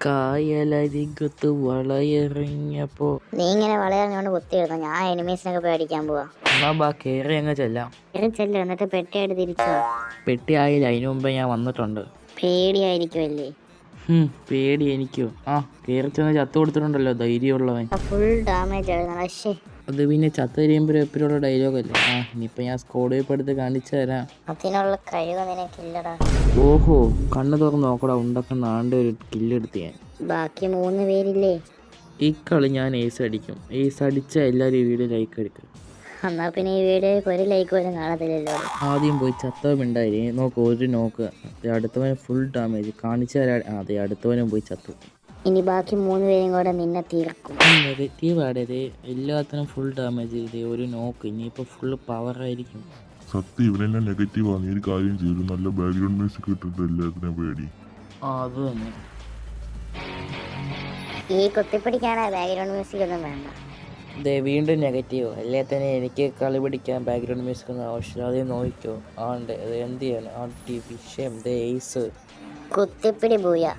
കായലരികത്ത് വളയെറിഞ്ഞപ്പോ നീ ഇങ്ങനെ വളരെറിഞ്ഞോണ്ട് കുത്തിയിടുന്നു. ഞാൻ എനിമീസിനൊക്കെ പേടിക്കാൻ പോവാ. എന്നാ ബാ കേറി അങ്ങ് ചെല്ലാം. ചെല്ലു, എന്നിട്ട് പെട്ടിയായിട്ട് തിരിച്ചു വാ. പെട്ടി ആയില്ല, അതിനു മുമ്പേ ഞാൻ വന്നിട്ടുണ്ട്. പേടിയായിരിക്കുമല്ലേ? പേടി എനിക്കോ? കേറി ചെന്ന് ചത്തു കൊടുത്തിട്ടുണ്ടല്ലോ ധൈര്യമുള്ളവൻ. ഫുൾ ഡാമേജ് ആയിരുന്നു. പക്ഷേ അത് പിന്നെ ചത്ത് കഴിയുമ്പോൾ എപ്പോഴുള്ള ഡയലോഗല്ലേ. ഇനിയിപ്പോൾ ഞാൻ സ്കോഡ് വൈപ്പ് എടുത്ത് കാണിച്ചു തരാം. അതിനുള്ള കഴിവ് നിനക്കില്ലടാ. ഓഹോ, കണ്ണ് തുറന്ന് നോക്കടാ, ഉണ്ടൊക്കെ നാണ്ട ഒരു കില്ലെടുത്ത് ഞാൻ. ബാക്കി 3 പേരില്ലേ? ഈ കളി ഞാൻ ഏസ് അടിക്കും. ഏസ് അടിച്ച എല്ലാവരും ഈ വീഡിയോ ലൈക്ക് അടിക്കും. എന്നാ പിന്നെ ഈ വീഡിയോക്ക് ഒരു ലൈക്ക് പോലും കാണത്തില്ലല്ലോ. ആദ്യം പോയി ചത്തവനുണ്ടായി നോക്ക്, ഒരു നോക്ക്. അടുത്തവന് ഫുൾ ഡാമേജ് കാണിച്ചു തരാ. അതെ, അടുത്തവനും പോയി ചത്തു. ഇനി ബാക്കി 3 പേരും കൂടെ നിന്നെ തീർക്കും. നെഗറ്റീവ് ആടേ, എല്ലാത്തിനും ഫുൾ ഡാമേജ് ചെയ്തേ, ഒരു നോക്ക്. ഇനിയിപ്പോൾ ഫുൾ പവർ ആയിരിക്കും. സത്യം ഇവനെല്ലാം നെഗറ്റീവാണ്. നീ ഒരു കാര്യം ചെയ്തു, നല്ല ബാക്ക്ഗ്രൗണ്ട് മ്യൂസിക് ഇട്ടിട്ട് എല്ലാത്തിനും പേടി. അത് തന്നെ. ഈ കുത്തിപ്പിടിക്കാനാ ബാക്ക്ഗ്രൗണ്ട് മ്യൂസിക് ഒന്നും വേണ്ട. വീണ്ടും നെഗറ്റീവ്. എല്ലാത്തിനും എനിക്ക് കളി പിടിക്കാൻ ബാക്ക്ഗ്രൗണ്ട് മ്യൂസിക് ഒന്നും ആവശ്യമില്ല. അത് നോക്കിക്കോ. അത് എന്ത് ചെയ്യാണ്? വിഷയം ഏസ് കുത്തിപ്പിടി പോയാ.